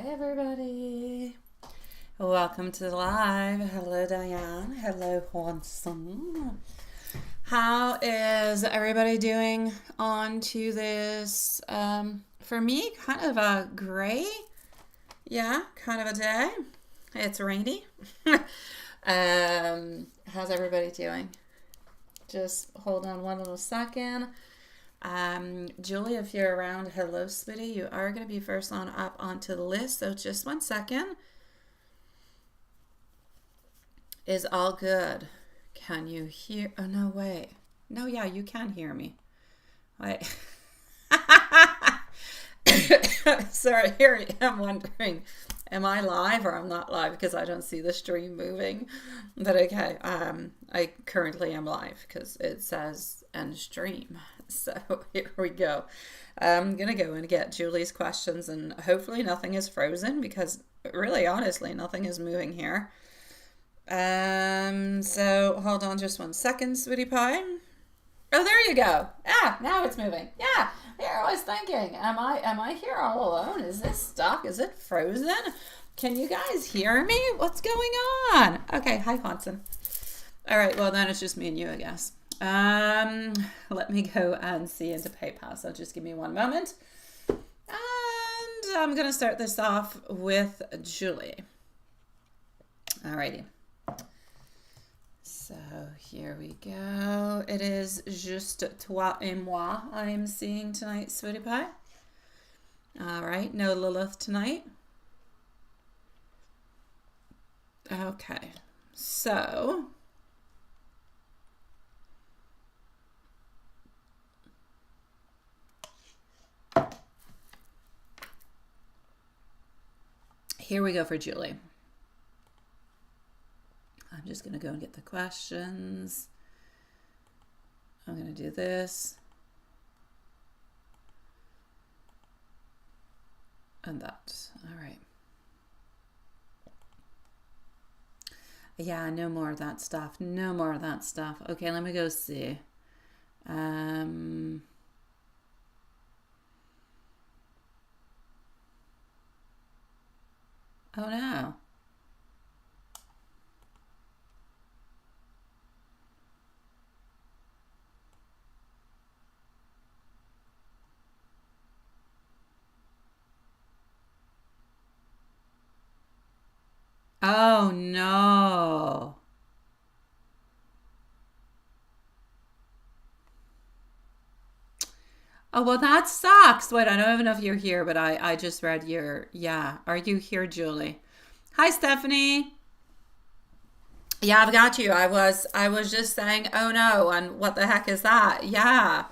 Hi everybody. Welcome to the live. Hello Diane. Hello Hanson. How is everybody doing on to this, for me, kind of a gray, kind of a day. It's rainy. How's everybody doing? Just hold on one little second. Julie, if you're around, hello, sweetie. You are going to be first on up onto the list, so just 1 second. Is all good. Can you hear? Oh, no, wait. No, yeah, you can hear me. Wait. Sorry, here I am wondering, am I live or I'm not live because I don't see the stream moving? But okay, I currently am live because it says end stream. So here we go. I'm going to go and get Julie's questions and hopefully nothing is frozen because really, honestly, nothing is moving here. So hold on just 1 second, sweetie pie. Oh, there you go. Now it's moving. Yeah, here I was thinking, am I here all alone? Is this stuck? Is it frozen? Can you guys hear me? What's going on? Okay, hi, Hanson. All right, well, then it's just me and you, I guess. Let me go and see into PayPal. So just give me 1 moment. And I'm going to start this off with Julie. Alrighty. So here we go. It is juste toi et moi I'm seeing tonight, sweetie pie. All right, no Lilith tonight. Okay, so here we go for Julie. I'm just going to go and get the questions. I'm going to do this. And that. All right. Yeah, no more of that stuff. No more of that stuff. Okay, let me go see. Oh no. Oh no. Oh, well, that sucks. Wait, I don't even know if you're here, but I just read your, yeah. Are you here, Julie? Hi, Stephanie. Yeah, I've got you. I was just saying, oh no, and what the heck is that? Yeah.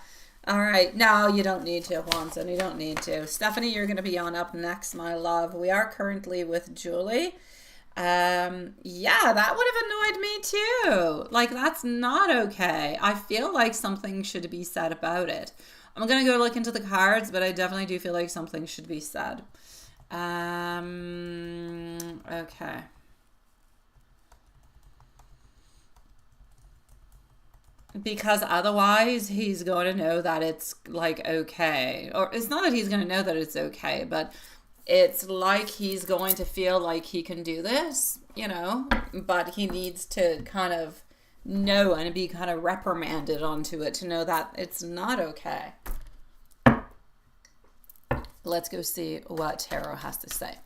All right. No, you don't need to, Juanson. You don't need to. Stephanie, you're going to be on up next, my love. We are currently with Julie. Yeah, that would have annoyed me too. Like, that's not okay. I feel like something should be said about it. I'm gonna go look into the cards, but I definitely do feel like something should be said. Okay. Because otherwise he's going to know that it's like okay. Or it's not that he's going to know that it's okay, but it's like he's going to feel like he can do this, but he needs to kind of know and be kind of reprimanded onto it to know that it's not okay. Let's go see what Tarot has to say.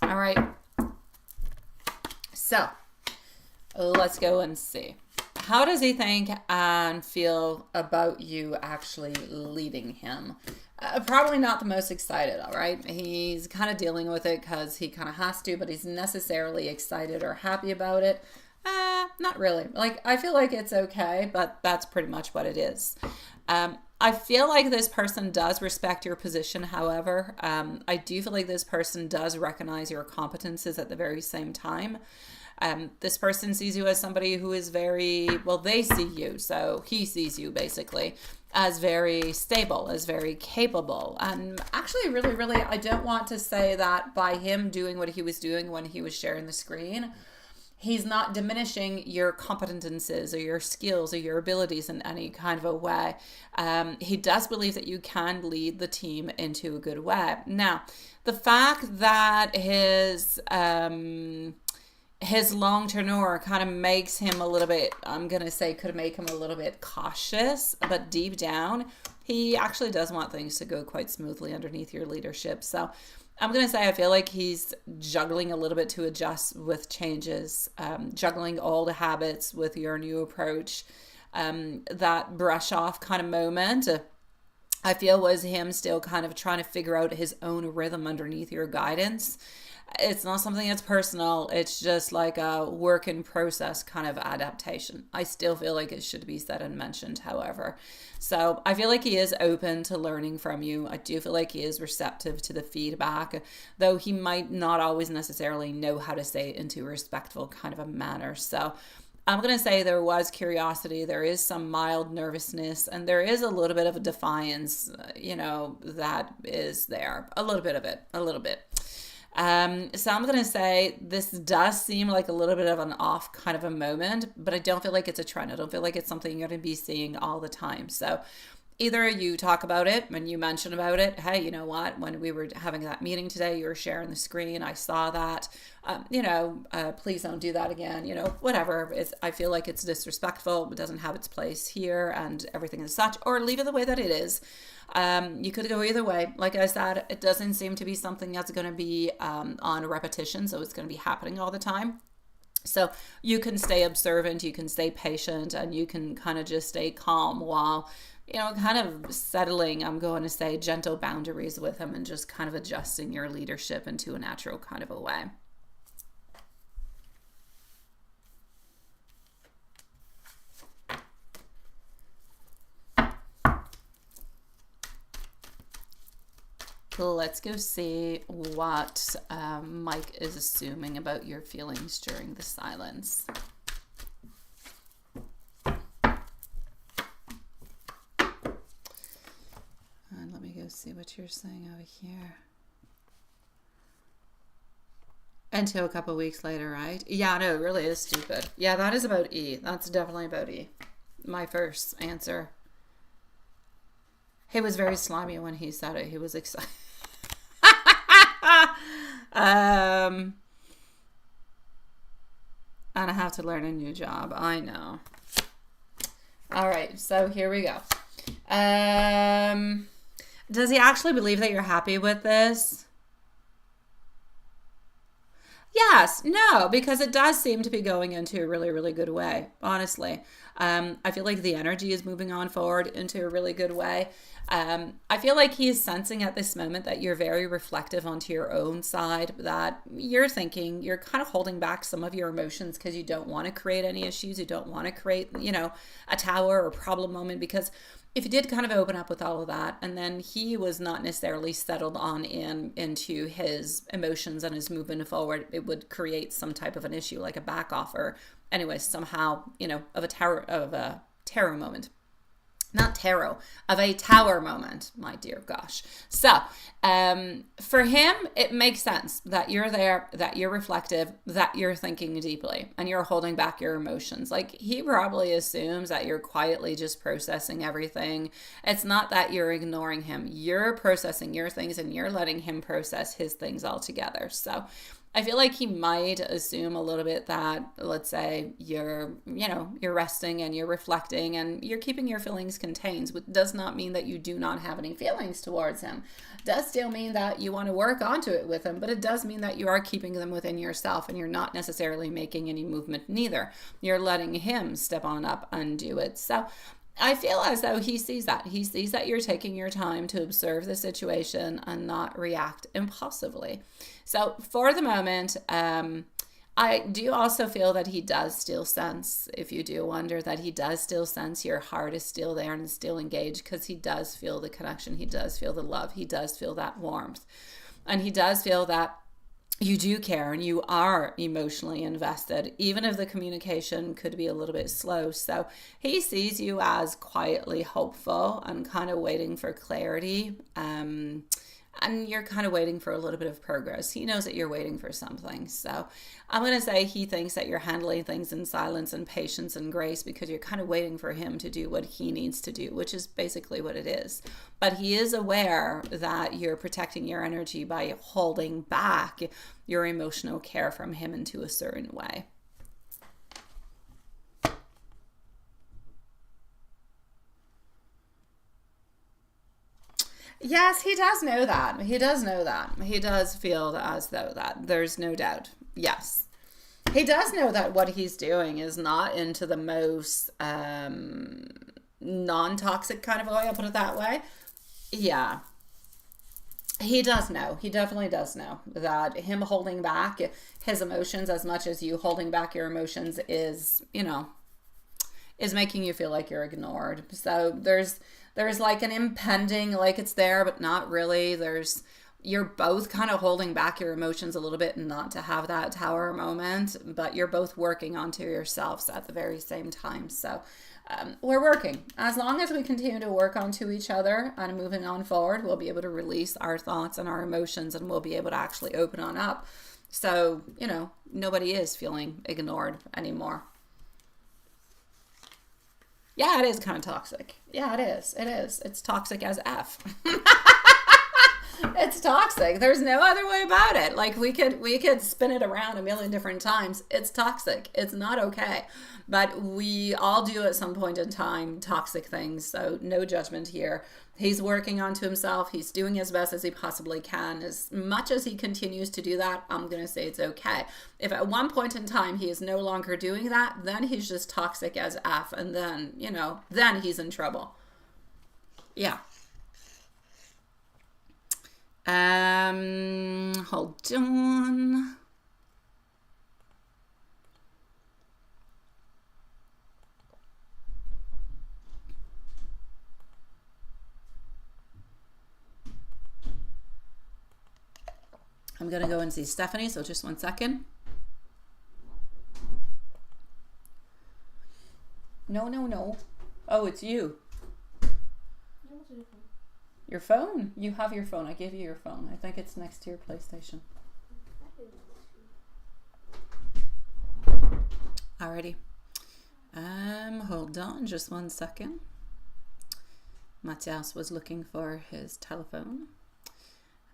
All right. So let's go and see. How does he think and feel about you actually leading him? Probably not the most excited, all right? He's kind of dealing with it because he kind of has to, but he's necessarily excited or happy about it. Not really. Like, I feel like it's okay, but that's pretty much what it is. I feel like this person does respect your position. However, I do feel like this person does recognize your competences at the very same time. This person sees you as somebody who is very, well, they see you, so he sees you basically as very stable, as very capable. And actually, really, really, I don't want to say that by him doing what he was doing when he was sharing the screen, he's not diminishing your competences or your skills or your abilities in any kind of a way. He does believe that you can lead the team into a good way. Now, the fact that his long tenure kind of makes him a little bit, I'm going to say, could make him a little bit cautious, but deep down, he actually does want things to go quite smoothly underneath your leadership. So I'm going to say I feel like he's juggling a little bit to adjust with changes, juggling old habits with your new approach. That brush off kind of moment, I feel, was him still kind of trying to figure out his own rhythm underneath your guidance. It's not something that's personal. It's just like a work in process kind of adaptation. I still feel like it should be said and mentioned, however. So I feel like he is open to learning from you. I do feel like he is receptive to the feedback, though he might not always necessarily know how to say it into a respectful kind of a manner. So I'm going to say there was curiosity, there is some mild nervousness, and there is a little bit of a defiance, that is there. A little bit of it, a little bit. So I'm going to say this does seem like a little bit of an off kind of a moment, but I don't feel like it's a trend. I don't feel like it's something you're going to be seeing all the time. So either you talk about it when you mention about it. Hey, you know what? When we were having that meeting today, you were sharing the screen. I saw that. Please don't do that again. Whatever. I feel like it's disrespectful. It doesn't have its place here, and everything is such. Or leave it the way that it is. You could go either way. Like I said, it doesn't seem to be something that's going to be on repetition, so it's going to be happening all the time. So you can stay observant, you can stay patient, and you can kind of just stay calm while, kind of settling, I'm going to say, gentle boundaries with him and just kind of adjusting your leadership into a natural kind of a way. Let's go see what Mike is assuming about your feelings during the silence. And let me go see what you're saying over here. Until a couple weeks later, right? Yeah, no, it really is stupid. Yeah, that is about E. That's definitely about E. My first answer. He was very slimy when he said it. He was excited. And I have to learn a new job. I know. All right, so here we go. Does he actually believe that you're happy with this? Yes, no, because it does seem to be going into a really, really good way, honestly. I feel like the energy is moving on forward into a really good way. I feel like he's sensing at this moment that you're very reflective onto your own side, that you're thinking, you're kind of holding back some of your emotions because you don't want to create any issues. You don't want to create, a tower or problem moment, because if you did kind of open up with all of that and then he was not necessarily settled on into his emotions and his movement forward, it would create some type of an issue, like a back off, or anyway, somehow, of a terror moment. Not tarot, of a tower moment, my dear gosh. So, for him, it makes sense that you're there, that you're reflective, that you're thinking deeply, and you're holding back your emotions. Like, he probably assumes that you're quietly just processing everything. It's not that you're ignoring him. You're processing your things, and you're letting him process his things all together. So, I feel like he might assume a little bit that, let's say, you're resting and you're reflecting and you're keeping your feelings contained, which does not mean that you do not have any feelings towards him. It does still mean that you want to work onto it with him, but it does mean that you are keeping them within yourself and you're not necessarily making any movement neither. You're letting him step on up and do it. So I feel as though he sees that. He sees that you're taking your time to observe the situation and not react impulsively. So for the moment, I do also feel that he does still sense, if you do wonder, that he does still sense your heart is still there and is still engaged, because he does feel the connection. He does feel the love. He does feel that warmth. And he does feel that you do care and you are emotionally invested, even if the communication could be a little bit slow. So he sees you as quietly hopeful and kind of waiting for clarity. And you're kind of waiting for a little bit of progress. He knows that you're waiting for something. So I'm going to say he thinks that you're handling things in silence and patience and grace because you're kind of waiting for him to do what he needs to do, which is basically what it is. But he is aware that you're protecting your energy by holding back your emotional care from him into a certain way. Yes, he does know that. He does know that. He does feel as though that. There's no doubt. Yes. He does know that what he's doing is not into the most non-toxic kind of way, I'll put it that way. Yeah. He does know. He definitely does know that him holding back his emotions as much as you holding back your emotions is, is making you feel like you're ignored. So there's like an impending, like it's there but not really. You're both kind of holding back your emotions a little bit not to have that tower moment, but you're both working onto yourselves at the very same time. So we're working. As long as we continue to work onto each other and moving on forward, we'll be able to release our thoughts and our emotions, and we'll be able to actually open on up. So, nobody is feeling ignored anymore. Yeah, it is kind of toxic. Yeah, it is. It is. It's toxic as F. It's toxic. There's no other way about it. Like we could spin it around a million different times. It's toxic. It's not okay. But we all do at some point in time toxic things. So no judgment here. He's working onto himself. He's doing as best as he possibly can. As much as he continues to do that, I'm going to say it's okay. If at one point in time he is no longer doing that, then he's just toxic as F. And then, then he's in trouble. Yeah. Hold on. I'm going to go and see Stephanie, so just 1 second. No. Oh, it's you. Your phone? You have your phone. I gave you your phone. I think it's next to your PlayStation. Alrighty. Hold on just 1 second. Matthias was looking for his telephone.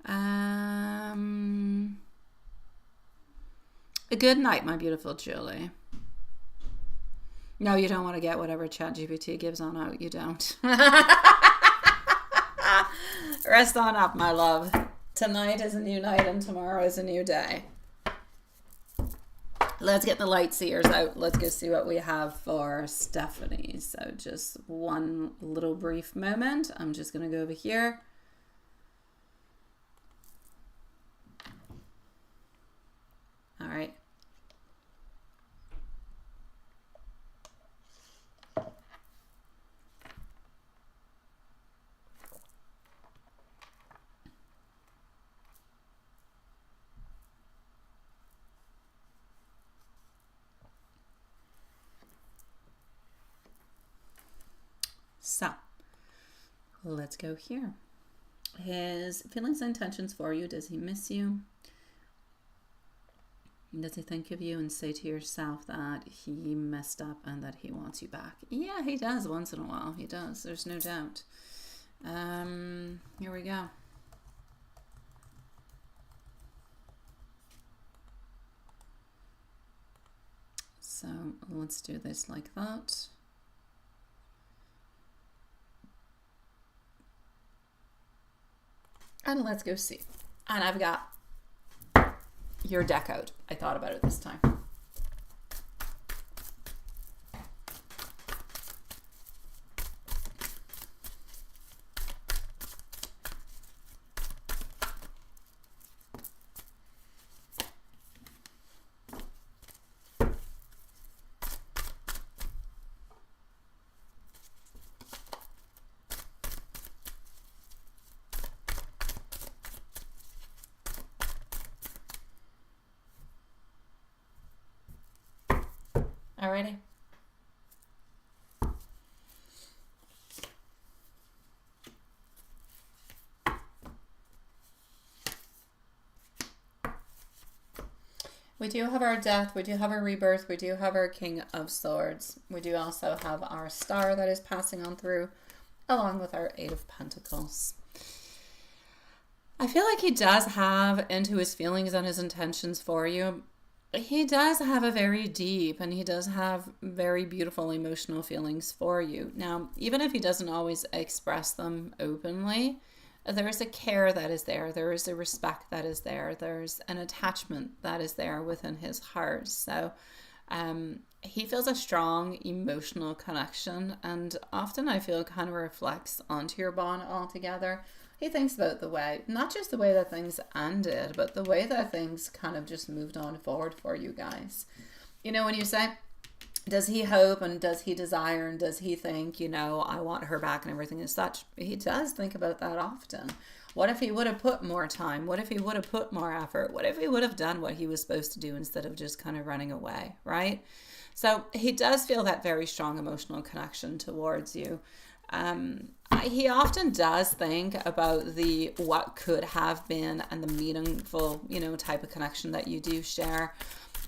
A good night, my beautiful Julie. No, you don't want to get whatever ChatGPT gives on out. You don't. Rest on up, my love. Tonight is a new night and tomorrow is a new day. Let's get the light seers out. Let's go see what we have for Stephanie. So just one little brief moment. I'm just going to go over here. All right. So, let's go here. His feelings and intentions for you. Does he miss you? Does he think of you and say to yourself that he messed up and that he wants you back? Yeah, he does once in a while. He does. There's no doubt. Here we go. So let's do this like that. And let's go see. And I've got your deck out. I thought about it this time. Alrighty. We do have our death, we do have our rebirth, we do have our King of Swords. We do also have our star that is passing on through, along with our Eight of Pentacles. I feel like he does have into his feelings and his intentions for you. He does have a very deep and he does have very beautiful emotional feelings for you. Now, even if he doesn't always express them openly, there is a care that is there. There is a respect that is there. There's an attachment that is there within his heart. So he feels a strong emotional connection, and often I feel kind of reflects onto your bond altogether. He thinks about the way, not just the way that things ended, but the way that things kind of just moved on forward for you guys. You know, when you say, does he hope and does he desire and does he think, you know, I want her back and everything as such? He does think about that often. What if he would have put more time? What if he would have put more effort? What if he would have done what he was supposed to do instead of just kind of running away, right? So he does feel that very strong emotional connection towards you. He often does think about the what could have been and the meaningful, you know, type of connection that you do share.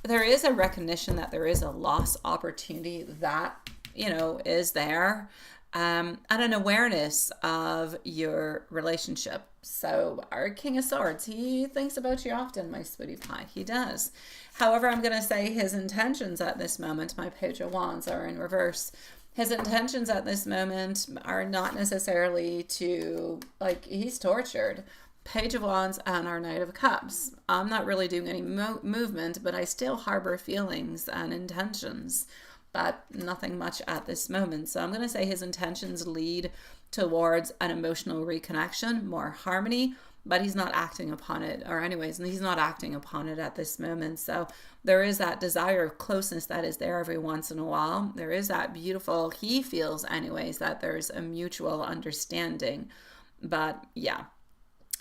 There is a recognition that there is a lost opportunity that, you know, is there, and an awareness of your relationship. So our King of Swords, he thinks about you often, my sweetie pie. He does. However, I'm going to say his intentions at this moment, my Page of Wands, are in reverse. His intentions at this moment are not necessarily to, like, he's tortured. Page of Wands and our Knight of Cups. I'm not really doing any movement, but I still harbor feelings and intentions, but nothing much at this moment. So I'm going to say his intentions lead towards an emotional reconnection, more harmony, but he's not acting upon it, or anyways, he's not acting upon it at this moment. So there is that desire of closeness that is there every once in a while. There is that beautiful, he feels anyways, that there's a mutual understanding. But yeah.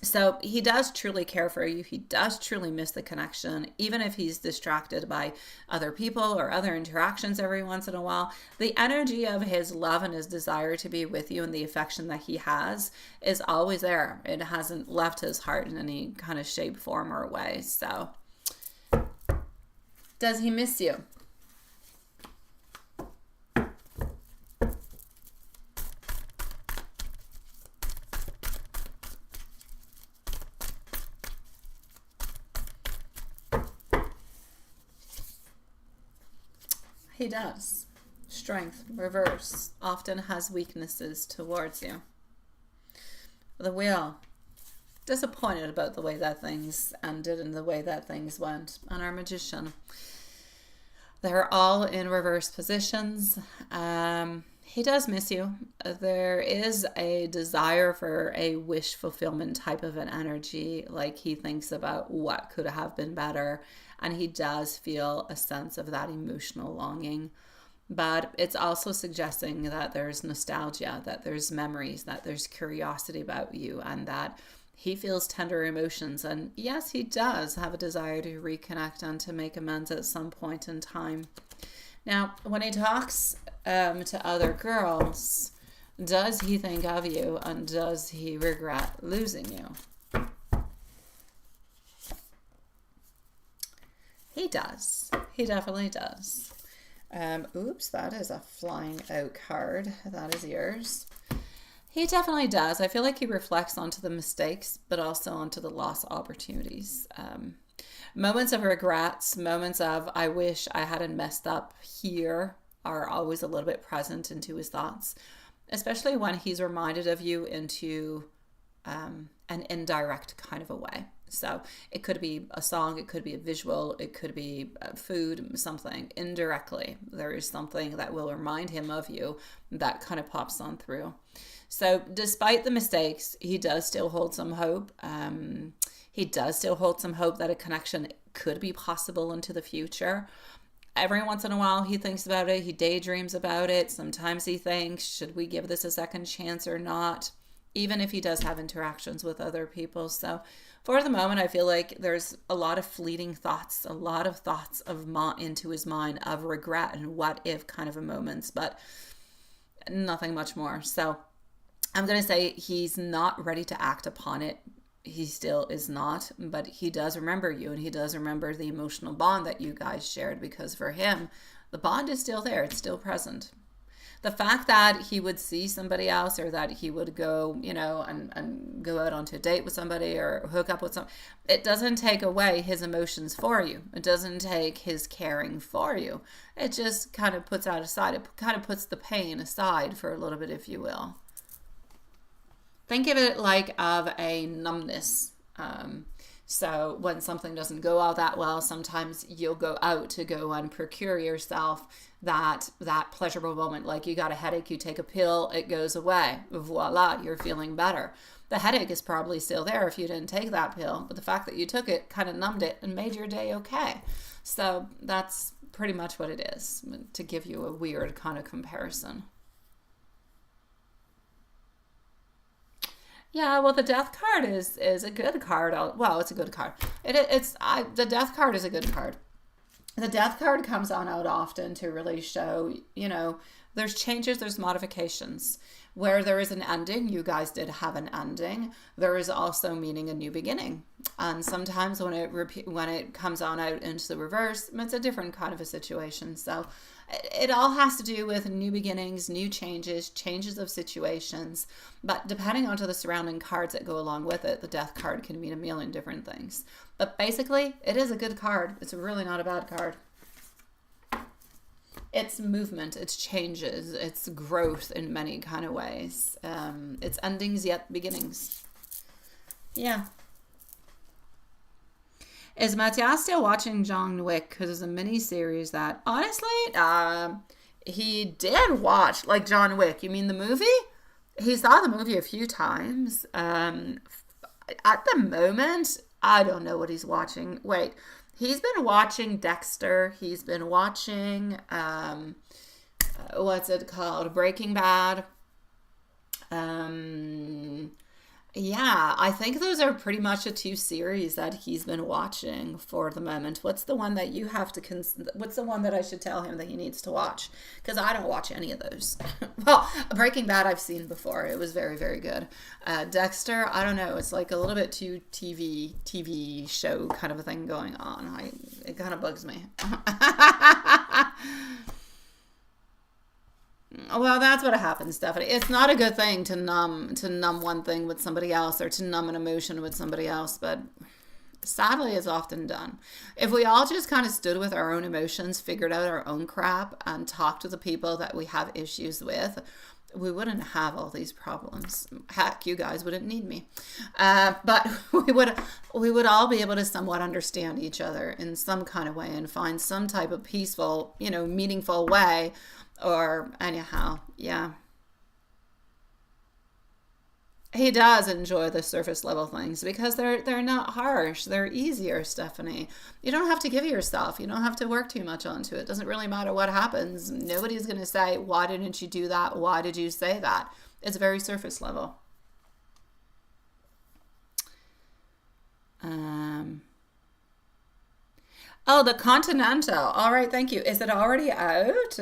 So he does truly care for you. He does truly miss the connection, even if he's distracted by other people or other interactions every once in a while. The energy of his love and his desire to be with you and the affection that he has is always there. It hasn't left his heart in any kind of shape, form, or way. So does he miss you? He does. Strength, reverse, often has weaknesses towards you. The Wheel, disappointed about the way that things ended and the way that things went. And our Magician, they're all in reverse positions. He does miss you. There is a desire for a wish fulfillment type of an energy, like he thinks about what could have been better, and he does feel a sense of that emotional longing. But it's also suggesting that there's nostalgia, that there's memories, that there's curiosity about you, and that he feels tender emotions. And yes, he does have a desire to reconnect and to make amends at some point in time. Now, when he talks to other girls, does he think of you and does he regret losing you? He does. He definitely does. Oops, that is a flying out card. That is yours. He definitely does. I feel like he reflects onto the mistakes, but also onto the lost opportunities. Moments of regrets, moments of I wish I hadn't messed up here are always a little bit present into his thoughts, especially when he's reminded of you into an indirect kind of a way. So it could be a song, it could be a visual, it could be food, something indirectly. There is something that will remind him of you that kind of pops on through. So despite the mistakes, he does still hold some hope. He does still hold some hope that a connection could be possible into the future. Every once in a while, he thinks about it. He daydreams about it. Sometimes he thinks, should we give this a second chance or not? Even if he does have interactions with other people. So For the moment, I feel like there's a lot of fleeting thoughts, a lot of thoughts of into his mind of regret and what if kind of a moments, but nothing much more. So I'm going to say he's not ready to act upon it. He still is not, but he does remember you, and he does remember the emotional bond that you guys shared, because for him, the bond is still there. It's still present. The fact that he would see somebody else, or that he would go, and go out onto a date with somebody or hook up with somebody, it doesn't take away his emotions for you. It doesn't take his caring for you. It just kind of puts that aside. It kind of puts the pain aside for a little bit, if you will. Think of it like of a numbness. So when something doesn't go all that well, sometimes you'll go out to go and procure yourself that pleasurable moment. Like you got a headache, you take a pill, it goes away. Voila, you're feeling better. The headache is probably still there if you didn't take that pill, but the fact that you took it kind of numbed it and made your day okay. So that's pretty much what it is, to give you a weird kind of comparison. Yeah, well, the death card is a good card. Well, it's a good card. The death card is a good card. The death card comes on out often to really show, there's changes, there's modifications. Where there is an ending, you guys did have an ending. There is also meaning a new beginning. And sometimes when it comes on out into the reverse, it's a different kind of a situation. So it all has to do with new beginnings, new changes of situations. But depending on the surrounding cards that go along with it, the death card can mean a million different things. But basically, it is a good card. It's really not a bad card. It's movement, it's changes, it's growth in many kind of ways. It's endings yet beginnings. Yeah. Is Matthias still watching John Wick? Because it's a mini-series that, honestly, he did watch, like John Wick. You mean the movie? He saw the movie a few times. At the moment, I don't know what he's watching. Wait, he's been watching Dexter. He's been watching, what's it called? Breaking Bad. Yeah, I think those are pretty much the two series that he's been watching for the moment. What's the one that you have to what's the one that I should tell him that he needs to watch? Because I don't watch any of those. Well, Breaking Bad I've seen before. It was very, very good. Dexter, I don't know. It's like a little bit too TV show kind of a thing going on. It kind of bugs me. Well, that's what happens, Stephanie. It's not a good thing to numb one thing with somebody else, or to numb an emotion with somebody else, but sadly it's often done. If we all just kind of stood with our own emotions, figured out our own crap, and talked to the people that we have issues with, we wouldn't have all these problems. Heck, you guys wouldn't need me. But we would all be able to somewhat understand each other in some kind of way and find some type of peaceful, meaningful way. Or anyhow, yeah. He does enjoy the surface level things because they're not harsh. They're easier, Stephanie. You don't have to give yourself. You don't have to work too much onto it. It doesn't really matter what happens. Nobody's going to say, why didn't you do that? Why did you say that? It's very surface level. Oh, the Continental. All right, thank you. Is it already out?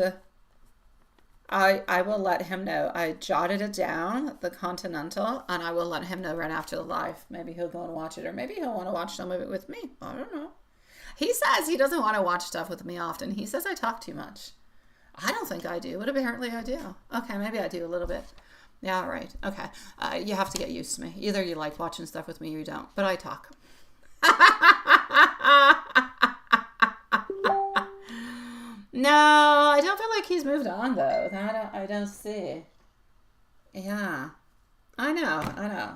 I will let him know. I jotted it down, the Continental, and I will let him know right after the live. Maybe he'll go and watch it, or maybe he'll want to watch some of it with me. I don't know. He says he doesn't want to watch stuff with me often. He says I talk too much. I don't think I do, but apparently I do. Okay, maybe I do a little bit. Yeah, all right. Okay. You have to get used to me. Either you like watching stuff with me or you don't, but I talk. No, I don't feel like he's moved on though. That I don't see. Yeah, I know.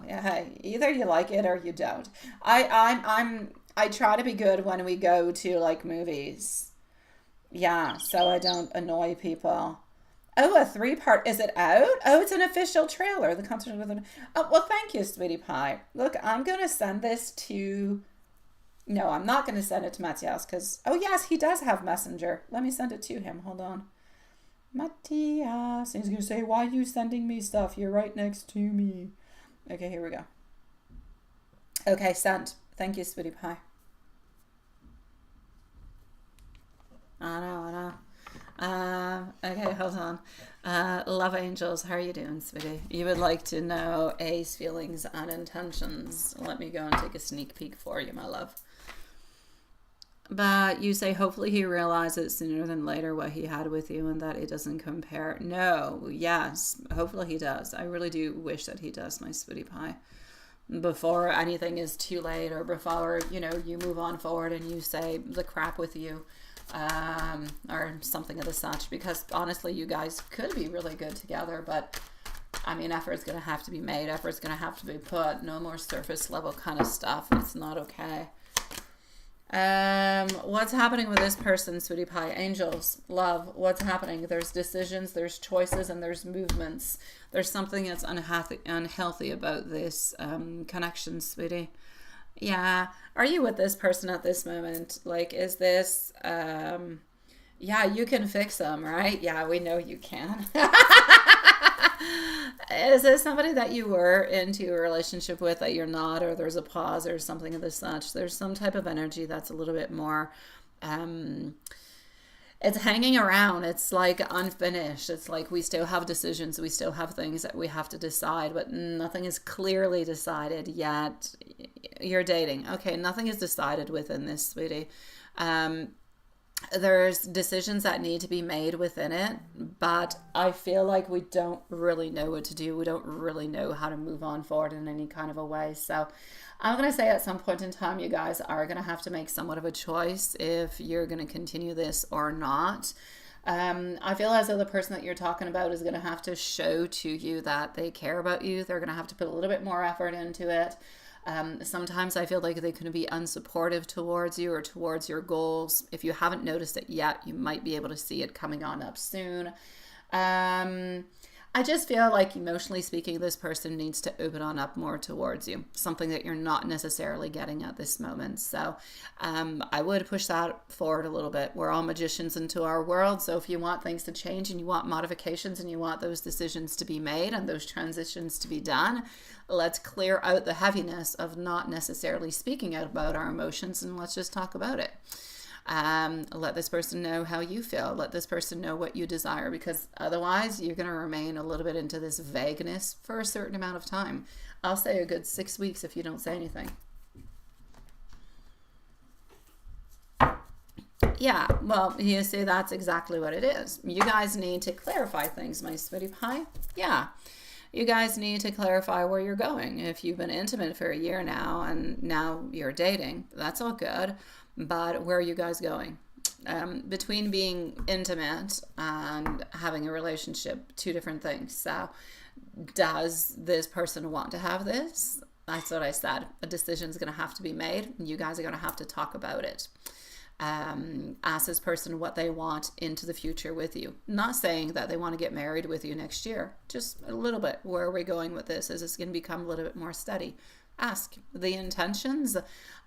Yeah, hey, either you like it or you don't. I try to be good when we go to like movies. Yeah, so I don't annoy people. Oh, a 3-part. Is it out? Oh, it's an official trailer. The concert with an. Oh, well, thank you, Sweetie Pie. Look, I'm gonna send this to. No, I'm not going to send it to Matthias because, oh yes, he does have Messenger. Let me send it to him. Hold on. Matthias. He's going to say, why are you sending me stuff? You're right next to me. Okay, here we go. Okay, sent. Thank you, sweetie pie. I know, I know. Okay, hold on. Love angels, how are you doing, sweetie? You would like to know A's feelings and intentions. Let me go and take a sneak peek for you, my love. But you say hopefully he realizes sooner than later what he had with you and that it doesn't compare. No, yes, hopefully he does. I really do wish that he does, my sweetie pie. Before anything is too late, or before, you know, you move on forward and you say the crap with you, or something of the such, because honestly you guys could be really good together, but I mean, effort's gonna have to be made, effort's gonna have to be put. No more surface level kind of stuff. It's not okay. What's happening with this person, sweetie pie? Angels, love, what's happening? There's decisions, there's choices, and there's movements. There's something that's unhealthy about this connection, sweetie. Yeah. Are you with this person at this moment? Like, is this, yeah, you can fix them, right? Yeah, we know you can. Is this somebody that you were into a relationship with that you're not, or there's a pause or something of the such? There's some type of energy that's a little bit more, um, it's hanging around. It's like unfinished. It's like we still have decisions. We still have things that we have to decide, but nothing is clearly decided yet. You're dating. Okay, nothing is decided within this, sweetie. Um, there's decisions that need to be made within it, but I feel like we don't really know what to do. We don't really know how to move on forward in any kind of a way. So I'm going to say at some point in time, you guys are going to have to make somewhat of a choice if you're going to continue this or not. I feel as though the person that you're talking about is going to have to show to you that they care about you. They're going to have to put a little bit more effort into it. Sometimes I feel like they can be unsupportive towards you or towards your goals. If you haven't noticed it yet, you might be able to see it coming on up soon. I just feel like emotionally speaking, this person needs to open on up more towards you, something that you're not necessarily getting at this moment. So I would push that forward a little bit. We're all magicians into our world. So if you want things to change and you want modifications and you want those decisions to be made and those transitions to be done, let's clear out the heaviness of not necessarily speaking out about our emotions, and let's just talk about it. Let this person know how you feel. Let this person know what you desire, because otherwise you're going to remain a little bit into this vagueness for a certain amount of time. I'll say a good 6 weeks if you don't say anything. Yeah, well, you see, that's exactly what it is. You guys need to clarify things, my sweetie pie. Yeah. You guys need to clarify where you're going. If you've been intimate for a year now and now you're dating, that's all good. But where are you guys going? Between being intimate and having a relationship, two different things. So does this person want to have this? That's what I said. A decision is going to have to be made. You guys are going to have to talk about it. Ask this person what they want into the future with you. Not saying that they want to get married with you next year. Just a little bit. Where are we going with this? Is this going to become a little bit more steady? Ask. The intentions,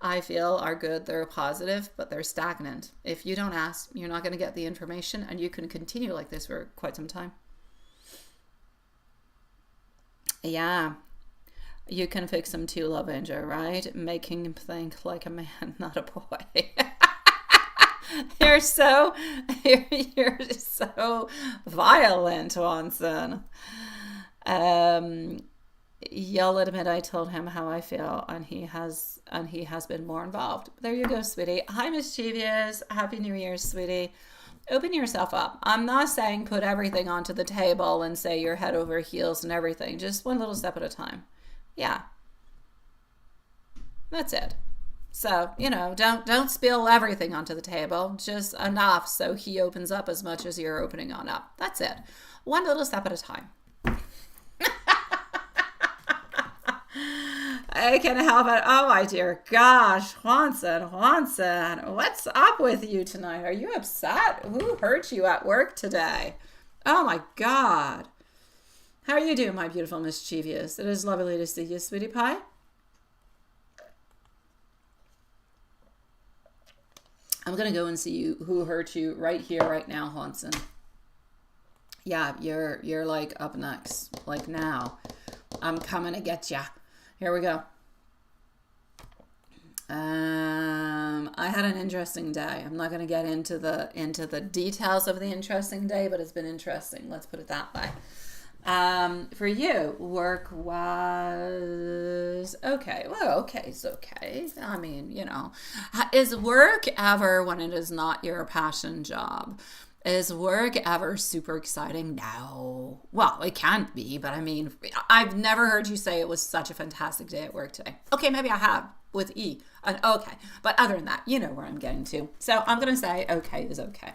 I feel, are good. They're positive, but they're stagnant. If you don't ask, you're not going to get the information, and you can continue like this for quite some time. Yeah. You can fix him too, love angel, right? Making him think like a man, not a boy. You're so you're so violent, Watson. You'll admit I told him how I feel, and he has been more involved. There you go, sweetie. Hi, mischievous. Happy New Year, sweetie. Open yourself up. I'm not saying put everything onto the table and say you're head over heels and everything. Just one little step at a time. Yeah. That's it. So, you know, don't spill everything onto the table, just enough so he opens up as much as you're opening on up. That's it. One little step at a time. I can help it. Oh, my dear gosh. Juanson, what's up with you tonight? Are you upset? Who hurt you at work today? Oh, my God. How are you doing, my beautiful mischievous? It is lovely to see you, sweetie pie. I'm going to go and see you who hurt you right here, right now, Hanson. Yeah, you're like up next. Like now. I'm coming to get ya. Here we go. I had an interesting day. I'm not going to get into the details of the interesting day, but it's been interesting. Let's put it that way. For you, work was okay. Well, okay, it's okay. I mean, is work ever, when it is not your passion job, is work ever super exciting? No. Well, it can't be, but I mean, I've never heard you say it was such a fantastic day at work today. Okay, maybe I have with E. Okay, but other than that, you know where I'm getting to. So I'm going to say okay is okay.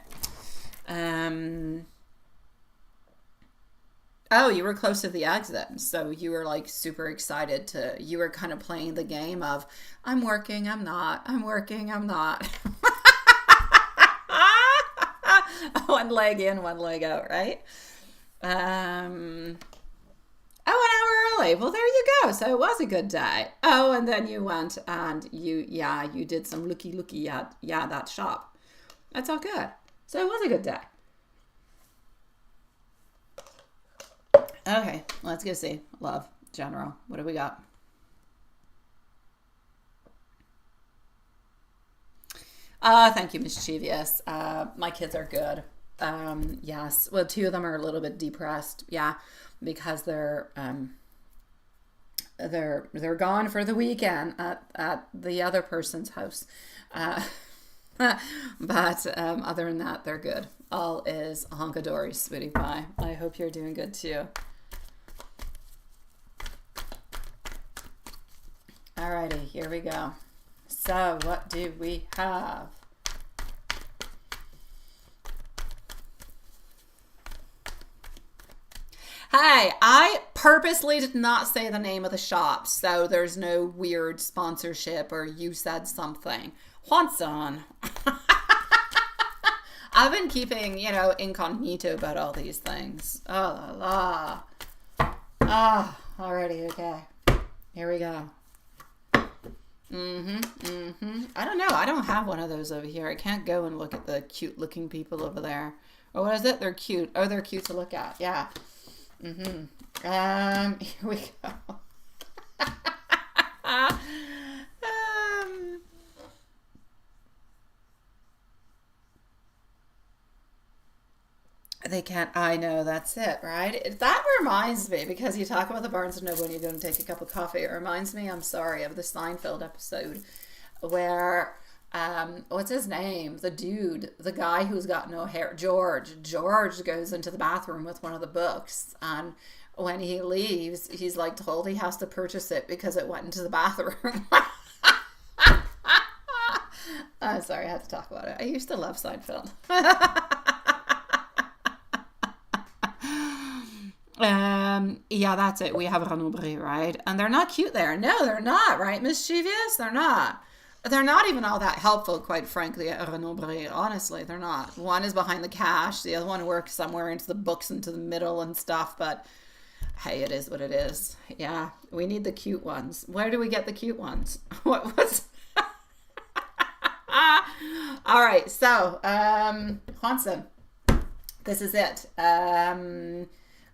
Oh, you were close to the exit. So you were like super excited you were kind of playing the game of, I'm working, I'm not, I'm working, I'm not. One leg in, one leg out, right? Oh, an hour early. Well, there you go. So it was a good day. Oh, and then you went and you did some looky at, that shop. That's all good. So it was a good day. Okay, let's go see. Love, general. What do we got? Thank you, mischievous. My kids are good. Yes. Well, two of them are a little bit depressed. Yeah, because they're gone for the weekend at the other person's house. But other than that, they're good. All is honkadory, sweetie pie. I hope you're doing good too. Alrighty, here we go. So what do we have? Hey, I purposely did not say the name of the shop, so there's no weird sponsorship or you said something. Juanson. I've been keeping, incognito about all these things. Oh la la. Alrighty, okay. Here we go. I don't know. I don't have one of those over here. I can't go and look at the cute looking people over there. Or what is it? They're cute. Oh, they're cute to look at. Yeah. Here we go. They can't. I know, that's it, right? That reminds me, because you talk about the Barnes and Noble when you're going to take a cup of coffee. It reminds me, I'm sorry, of the Seinfeld episode where, what's his name? The guy who's got no hair, George goes into the bathroom with one of the books, and when he leaves, he's like told he has to purchase it because it went into the bathroom. I'm sorry, I had to talk about it. I used to love Seinfeld. Yeah, that's it. We have Renobri, right? And they're not cute there. No, they're not, right? Mischievous? They're not. They're not even all that helpful, quite frankly, at Renobri. Honestly, they're not. One is behind the cash. The other one works somewhere into the books, into the middle and stuff. But hey, it is what it is. Yeah, we need the cute ones. Where do we get the cute ones? What's... All right, so, Hansen, this is it.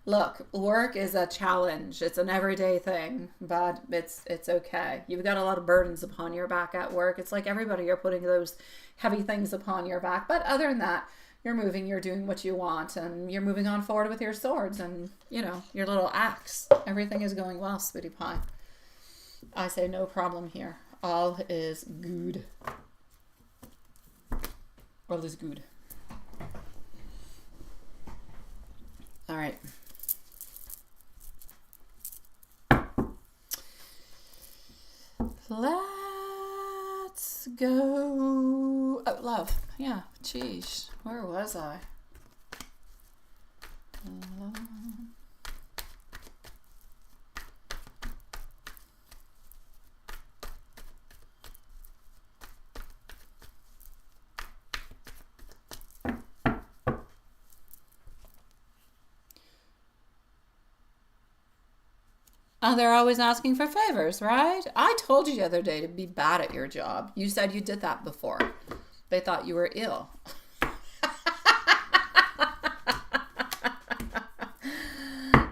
Look, work is a challenge. It's an everyday thing, but it's okay. You've got a lot of burdens upon your back at work. It's like everybody, you're putting those heavy things upon your back. But other than that, you're moving, you're doing what you want, and you're moving on forward with your swords and, your little axe. Everything is going well, sweetie pie. I say no problem here. All is good. All is good. All right. Let's go. Oh, love. Yeah. Jeez. Where was I? Oh, they're always asking for favors, right? I told you the other day to be bad at your job. You said you did that before. They thought you were ill.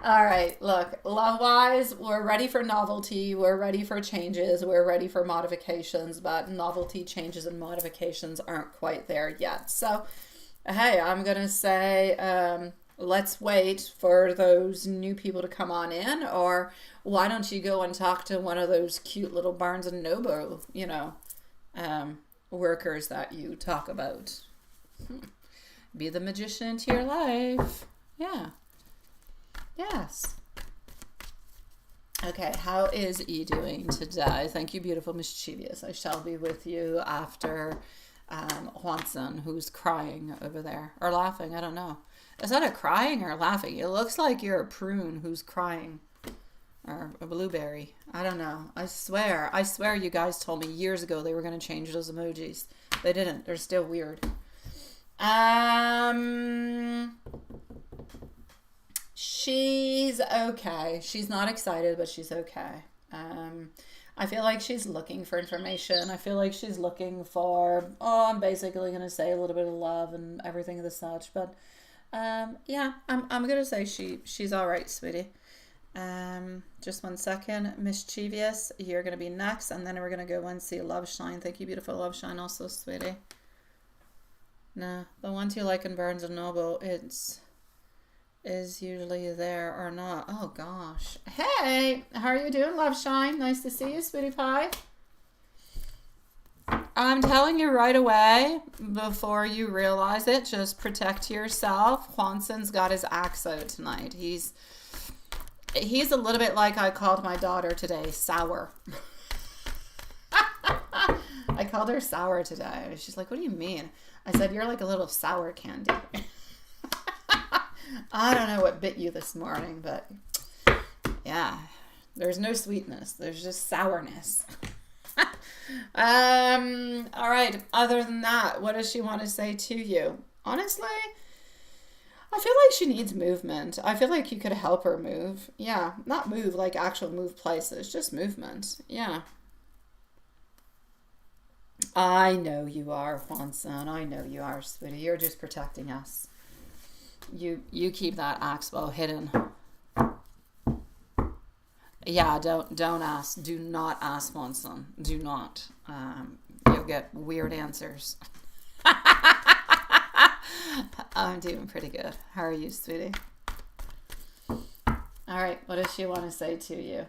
All right, look, love-wise, we're ready for novelty, we're ready for changes, we're ready for modifications, but novelty, changes, and modifications aren't quite there yet. So, hey, I'm going to say let's wait for those new people to come on in, or why don't you go and talk to one of those cute little Barnes and Noble, workers that you talk about. Be the magician into your life. Yeah. Yes. Okay, how is E doing today? Thank you, beautiful mischievous. I shall be with you after Juanson, who's crying over there. Or laughing, I don't know. Is that a crying or laughing? It looks like you're a prune who's crying. Or a blueberry. I don't know. I swear you guys told me years ago they were going to change those emojis. They didn't. They're still weird. She's okay. She's not excited, but she's okay. I feel like she's looking for information. I feel like she's looking for, I'm basically going to say a little bit of love and everything of the such. But, yeah, I'm going to say she's all right, sweetie. Just 1 second. Mischievous, you're going to be next. And then we're going to go and see Love Shine. Thank you, beautiful Love Shine also, sweetie. No, the ones you like in Barnes & Noble, is usually there or not. Oh, gosh. Hey, how are you doing, Love Shine? Nice to see you, sweetie pie. I'm telling you right away, before you realize it, just protect yourself. Juanson's got his axe out tonight. He's a little bit like I called my daughter today, sour. I called her sour today. She's like, what do you mean? I said, you're like a little sour candy. I don't know what bit you this morning, but yeah, there's no sweetness. There's just sourness. All right. Other than that, what does she want to say to you? Honestly, I feel like she needs movement. I feel like you could help her move. Yeah, not move like actual move places, just movement. Yeah. I know you are, Juanson. I know you are, sweetie. You're just protecting us. You keep that axe bow hidden. Yeah, don't ask. Do not ask, Juanson. Do not. You'll get weird answers. I'm doing pretty good. How are you, sweetie? All right, what does she want to say to you?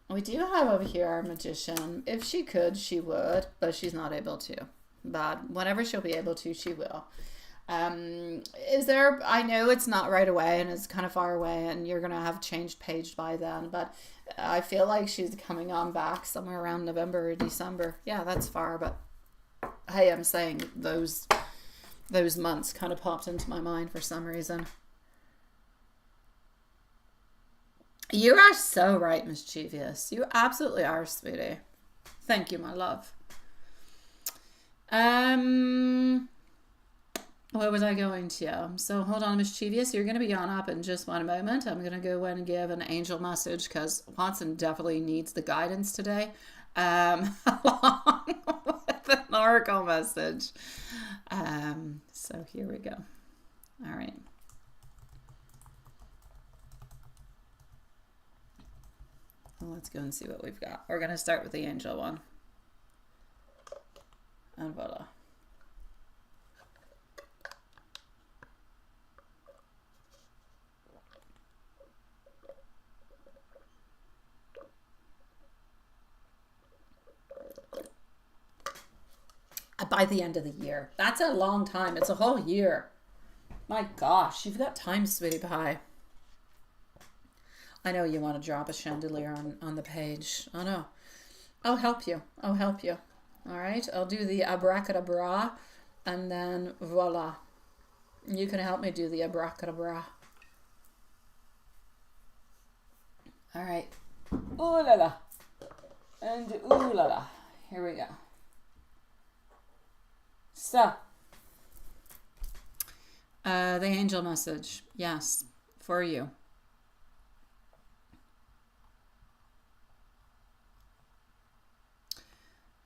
We do have over here our magician. If she could, she would, but she's not able to. But whenever she'll be able to, she will. Is there, I know it's not right away and it's kind of far away and you're going to have changed page by then, but I feel like she's coming on back somewhere around November or December. Yeah, that's far, but hey, I'm saying those months kind of popped into my mind for some reason. You are so right, mischievous. You absolutely are, sweetie. Thank you, my love. What was I going to? So hold on, mischievous. You're going to be on up in just one moment. I'm going to go and give an angel message because Watson definitely needs the guidance today, along with an oracle message. So here we go. All right. Well, let's go and see what we've got. We're going to start with the angel one. And voila. By the end of the year. That's a long time. It's a whole year. My gosh, you've got time, sweetie pie. I know you want to drop a chandelier on the page. I know. I'll help you. I'll help you. All right. I'll do the abracadabra and then voila. You can help me do the abracadabra. All right. Ooh la la. And ooh la la. Here we go. So, the angel message, yes, for you.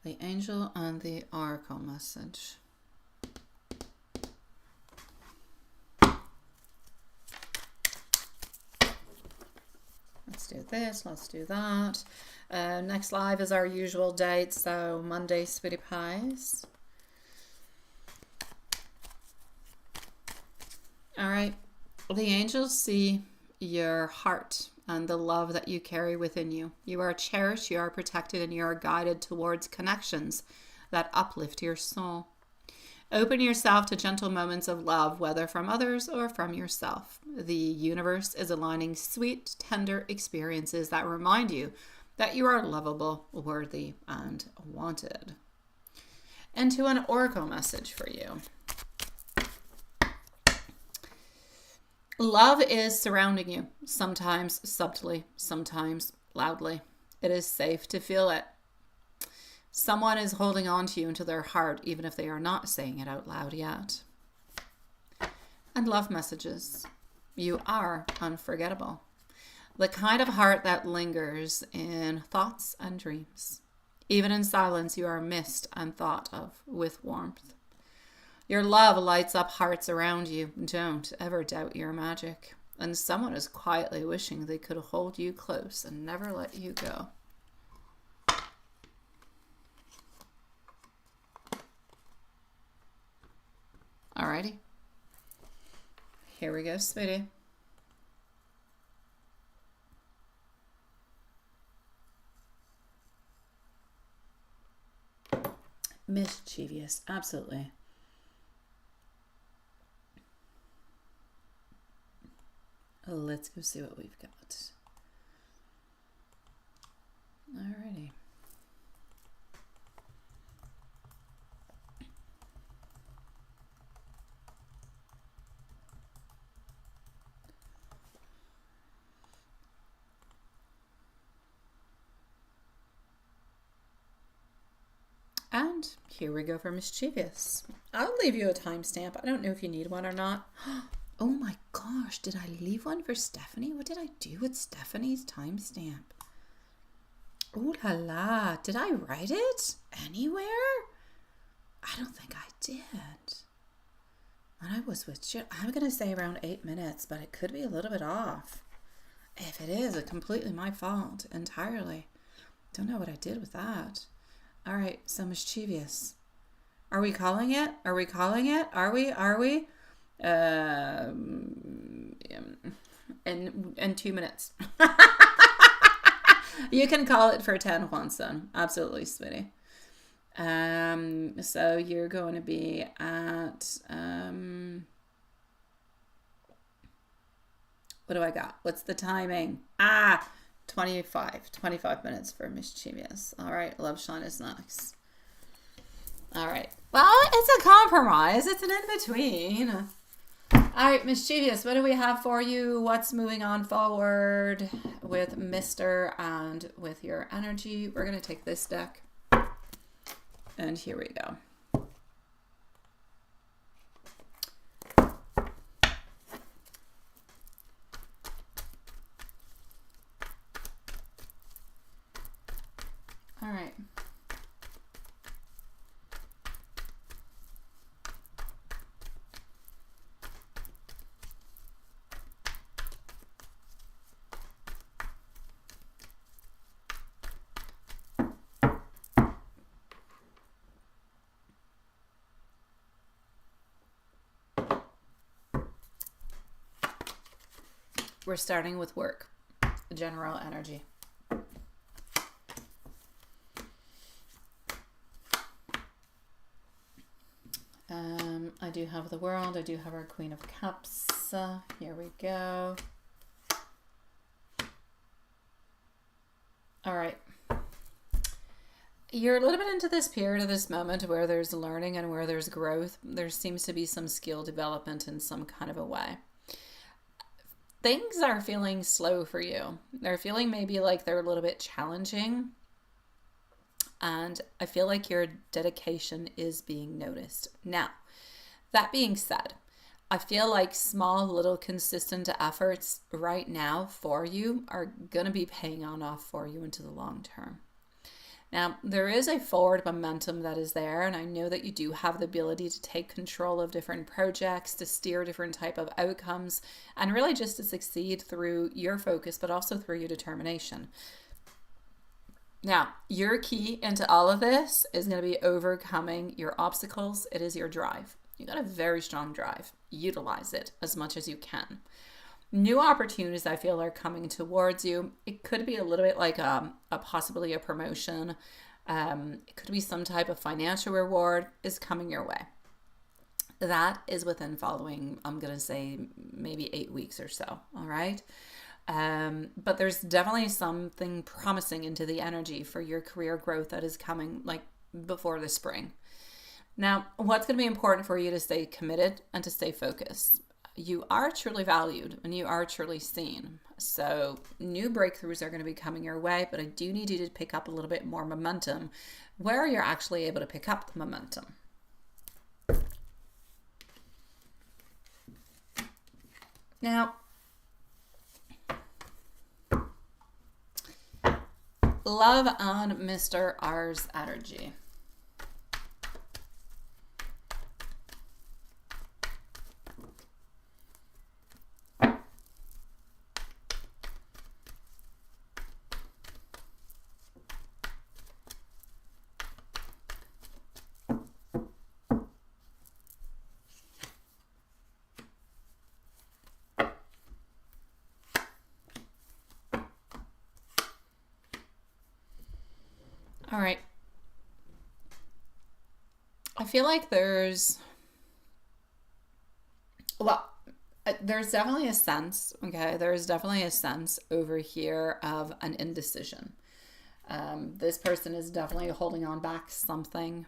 The angel and the oracle message. do this, let's do that. Next live is our usual date, so Monday, sweetie pies. All right. The angels see your heart and the love that you carry within you. You are cherished, you are protected, and you are guided towards connections that uplift your soul. Open yourself to gentle moments of love, whether from others or from yourself. The universe is aligning sweet, tender experiences that remind you that you are lovable, worthy, and wanted. And to an oracle message for you. Love is surrounding you, sometimes subtly, sometimes loudly. It is safe to feel it. Someone is holding on to you into their heart, even if they are not saying it out loud yet. And love messages. You are unforgettable. The kind of heart that lingers in thoughts and dreams. Even in silence, you are missed and thought of with warmth. Your love lights up hearts around you. Don't ever doubt your magic. And someone is quietly wishing they could hold you close and never let you go. Alrighty. Here we go, sweetie. Mischievous, absolutely. Let's go see what we've got. Alrighty. And here we go for mischievous. I'll leave you a timestamp. I don't know if you need one or not. Oh my gosh, did I leave one for Stephanie? What did I do with Stephanie's timestamp? Ooh la la, did I write it anywhere? I don't think I did. When I was with you, I'm going to say around 8 minutes, but it could be a little bit off. If it is, it's completely my fault entirely. Don't know what I did with that. All right, so mischievous. Are we calling it? Are we calling it? Are we? In 2 minutes. You can call it for 10 once then. Absolutely, sweetie. So you're going to be at what do I got? What's the timing? 25 minutes for mischievous. All right, love Sean is next. All right. Well, it's a compromise. It's an in-between. All right, mischievous, what do we have for you? What's moving on forward with Mr. and with your energy? We're going to take this deck. And here we go. All right. We're starting with work, general energy. I do have the World. I do have our Queen of Cups. Here we go. All right. You're a little bit into this period of this moment where there's learning and where there's growth. There seems to be some skill development in some kind of a way. Things are feeling slow for you. They're feeling maybe like they're a little bit challenging. And I feel like your dedication is being noticed. Now, that being said, I feel like small, little, consistent efforts right now for you are going to be paying on off for you into the long term. Now, there is a forward momentum that is there, and I know that you do have the ability to take control of different projects, to steer different type of outcomes, and really just to succeed through your focus, but also through your determination. Now, your key into all of this is going to be overcoming your obstacles. It is your drive. You got a very strong drive. Utilize it as much as you can. New opportunities, I feel, are coming towards you. It could be a little bit like possibly a promotion. It could be some type of financial reward is coming your way. That is within following, I'm going to say, maybe 8 weeks or so. All right. But there's definitely something promising into the energy for your career growth that is coming like before the spring. Now, what's going to be important for you to stay committed and to stay focused? You are truly valued and you are truly seen. So new breakthroughs are going to be coming your way, but I do need you to pick up a little bit more momentum where you're actually able to pick up the momentum. Now, love on Mr. R's energy. All right. I feel like there's definitely a sense, okay? There's definitely a sense over here of an indecision. This person is definitely holding on back something.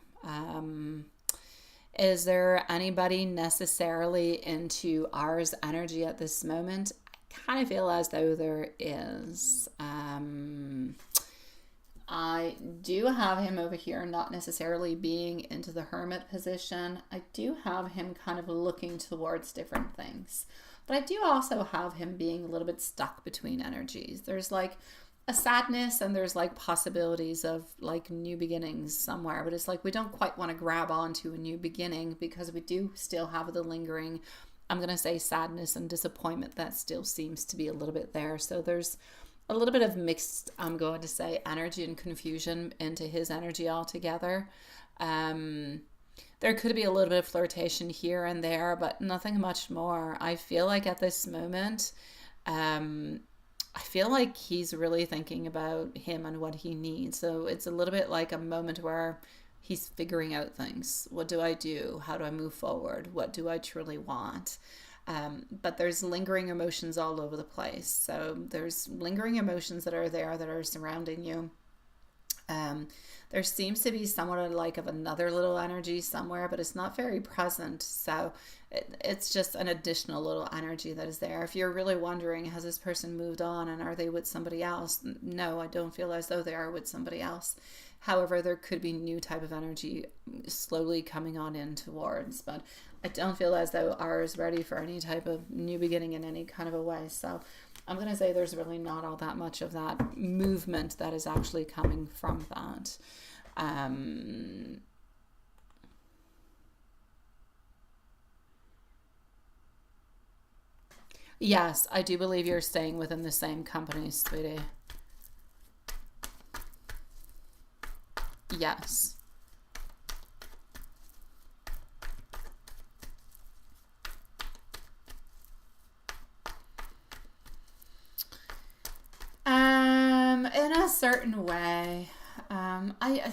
Is there anybody necessarily into ours energy at this moment? I kind of feel as though there is. I do have him over here not necessarily being into the hermit position. I do have him kind of looking towards different things. But I do also have him being a little bit stuck between energies. There's like a sadness and there's like possibilities of like new beginnings somewhere. But it's like we don't quite want to grab onto a new beginning because we do still have the lingering, I'm going to say, sadness and disappointment that still seems to be a little bit there. So there's a little bit of mixed, I'm going to say, energy and confusion into his energy altogether. There could be a little bit of flirtation here and there, but nothing much more. I feel like at this moment, I feel like he's really thinking about him and what he needs. So it's a little bit like a moment where he's figuring out things. What do I do? How do I move forward? What do I truly want? But there's lingering emotions all over the place. So there's lingering emotions that are there that are surrounding you. There seems to be somewhat like of another little energy somewhere, but it's not very present. So it's just an additional little energy that is there. If you're really wondering, has this person moved on and are they with somebody else? No, I don't feel as though they are with somebody else. However, there could be new type of energy slowly coming on in towards, but I don't feel as though R is ready for any type of new beginning in any kind of a way. So I'm going to say there's really not all that much of that movement that is actually coming from that. Yes, I do believe you're staying within the same company, sweetie. Yes. In a certain way, I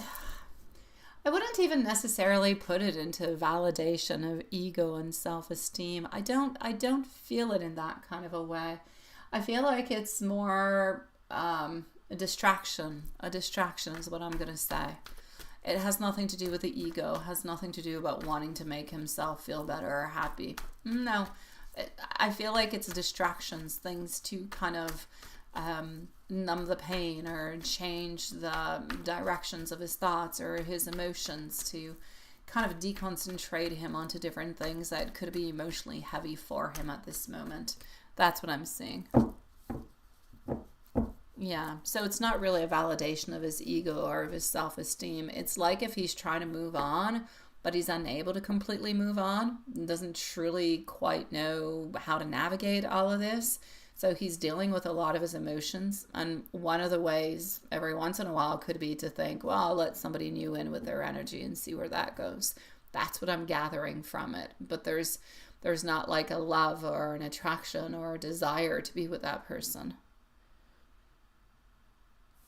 wouldn't even necessarily put it into validation of ego and self-esteem. I don't feel it in that kind of a way. I feel like it's more a distraction. A distraction is what I'm going to say. It has nothing to do with the ego. It has nothing to do about wanting to make himself feel better or happy. No, I feel like it's distractions, things to kind of numb the pain or change the directions of his thoughts or his emotions, to kind of deconcentrate him onto different things that could be emotionally heavy for him at this moment. That's what I'm seeing. Yeah. So it's not really a validation of his ego or of his self-esteem. It's like if he's trying to move on, but he's unable to completely move on and doesn't truly quite know how to navigate all of this. So he's dealing with a lot of his emotions. And one of the ways every once in a while could be to think, well, I'll let somebody new in with their energy and see where that goes. That's what I'm gathering from it. But there's not like a love or an attraction or a desire to be with that person.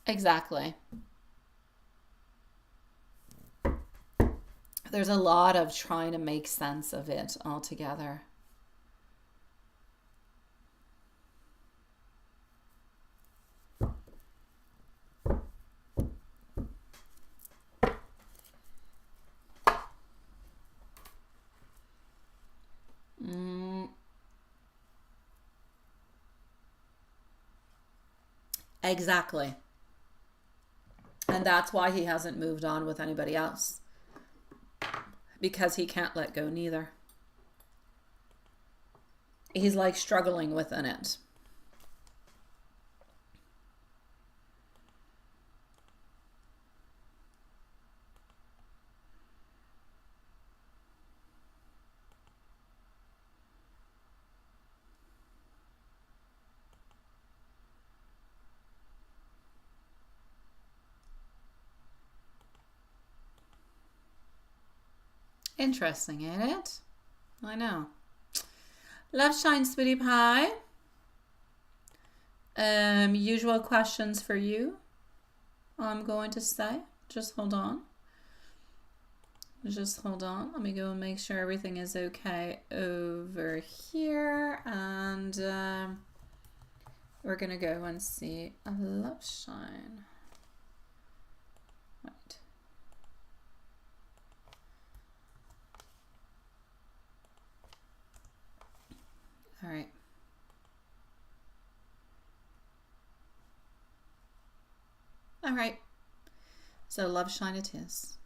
Exactly. There's a lot of trying to make sense of it altogether. Exactly. And that's why he hasn't moved on with anybody else. Because he can't let go neither. He's like struggling within it. Interesting, ain't it? I know. Love shine, sweetie pie. Usual questions for you. I'm going to say. Just hold on. Just hold on. Let me go and make sure everything is okay over here. And we're going to go and see a love shine. Right. All right. All right. So love shine it is.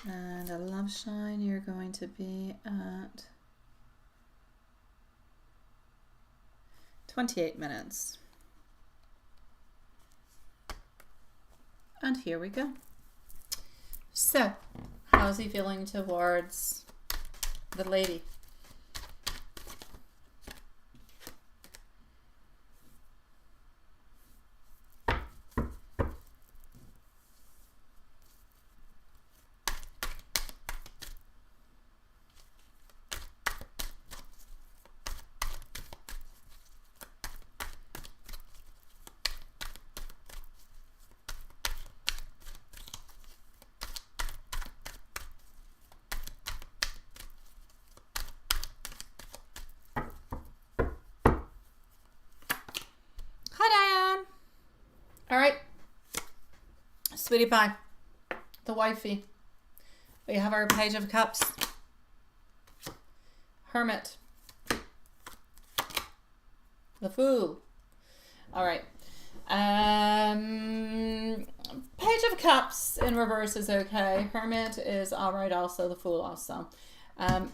And a love shine, you're going to be at 28 minutes. And here we go. So, how's he feeling towards the lady? All right, sweetie pie, the wifey. We have our Page of Cups, Hermit, the Fool. All right. Page of Cups in reverse is okay. Hermit is all right also. The Fool also. I'm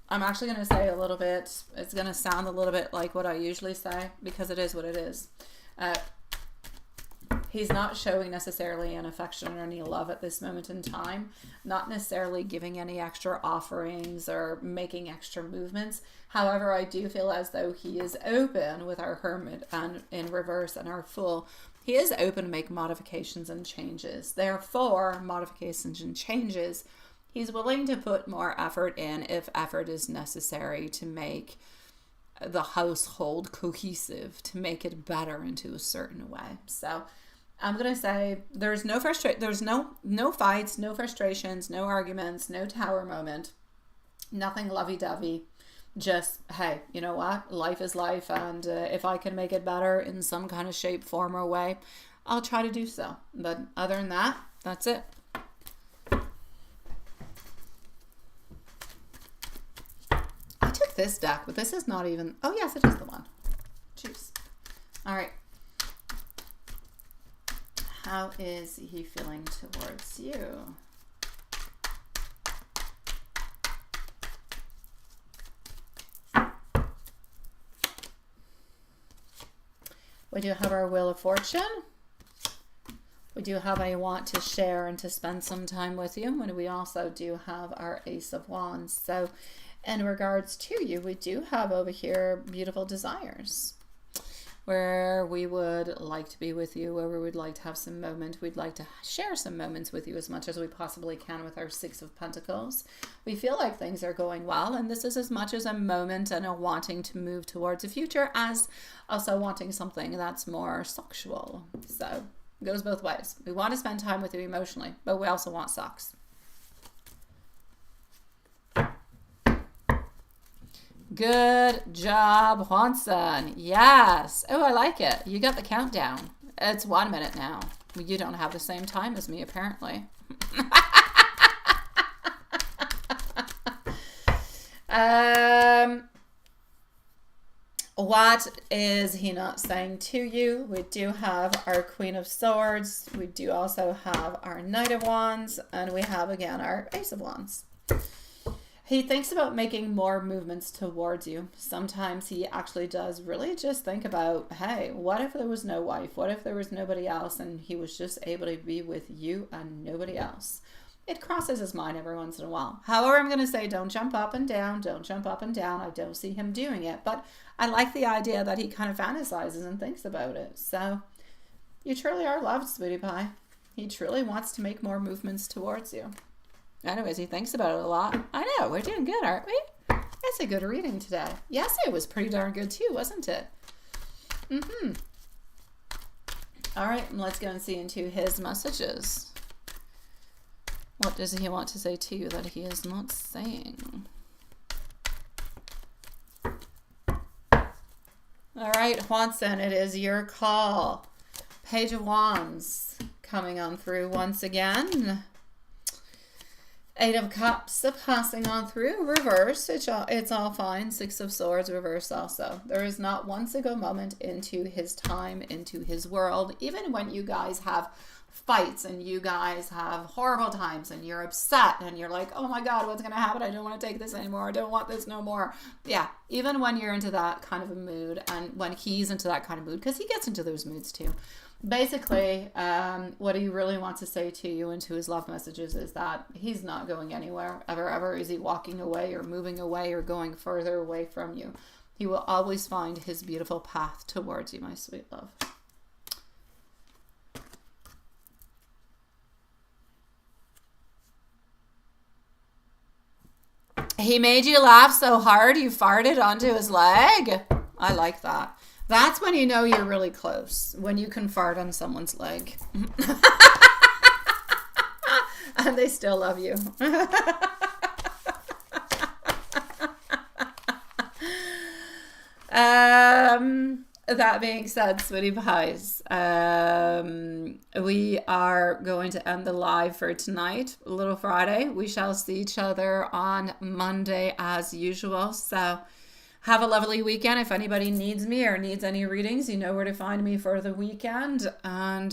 actually going to say a little bit, it's going to sound a little bit like what I usually say because it is what it is. He's not showing necessarily an affection or any love at this moment in time, not necessarily giving any extra offerings or making extra movements. However, I do feel as though he is open with our Hermit and in reverse and our Fool. He is open to make modifications and changes. Therefore, modifications and changes, he's willing to put more effort in if effort is necessary to make the household cohesive, to make it better into a certain way. So I'm going to say there's no fights, no frustrations, no arguments, no tower moment, nothing lovey-dovey. Just, hey, you know what? Life is life, and if I can make it better in some kind of shape, form, or way, I'll try to do so. But other than that, that's it. I took this deck, but this is not even... Oh, yes, it is the one. Jeez. All right. How is he feeling towards you? We do have our Wheel of Fortune. We do have a want to share and to spend some time with you. And we also do have our Ace of Wands. So in regards to you, we do have over here beautiful desires, where we would like to be with you, where we would like to have some moment. We'd like to share some moments with you as much as we possibly can with our Six of Pentacles. We feel like things are going well, and this is as much as a moment and a wanting to move towards the future as also wanting something that's more sexual. So it goes both ways. We want to spend time with you emotionally, but we also want sex. Good job, Juanson. Yes. Oh, I like it. You got the countdown. It's 1 minute now. You don't have the same time as me, apparently. What is he not saying to you? We do have our Queen of Swords. We do also have our Knight of Wands. And we have, again, our Ace of Wands. He thinks about making more movements towards you. Sometimes he actually does really just think about, hey, what if there was no wife? What if there was nobody else and he was just able to be with you and nobody else? It crosses his mind every once in a while. However, I'm going to say don't jump up and down. Don't jump up and down. I don't see him doing it. But I like the idea that he kind of fantasizes and thinks about it. So you truly are loved, sweetie pie. He truly wants to make more movements towards you. Anyways, he thinks about it a lot. I know, we're doing good, aren't we? That's a good reading today. Yesterday was pretty darn good too, wasn't it? All right, let's go and see into his messages. What does he want to say to you that he is not saying? All right, Juanson, it is your call. Page of Wands coming on through once again. Eight of Cups passing on through, reverse, it's all fine. Six of Swords, reverse also. There is not one single moment into his time, into his world, even when you guys have fights and you guys have horrible times and you're upset and you're like, oh my God, what's going to happen? I don't want to take this anymore. I don't want this no more. Yeah, even when you're into that kind of a mood and when he's into that kind of mood, because he gets into those moods too. Basically, what he really wants to say to you into his love messages is that he's not going anywhere, ever. Is he walking away or moving away or going further away from you? He will always find his beautiful path towards you, my sweet love. He made you laugh so hard you farted onto his leg. I like that. That's when you know you're really close, when you can fart on someone's leg. And they still love you. That being said, sweetie pies, we are going to end the live for tonight, Little Friday. We shall see each other on Monday as usual. So have a lovely weekend. If anybody needs me or needs any readings, you know where to find me for the weekend. And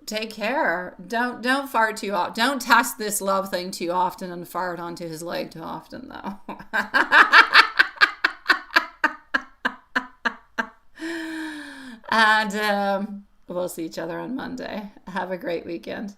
take care. Don't fart too often. Don't test this love thing too often and fart onto his leg too often, though. And we'll see each other on Monday. Have a great weekend.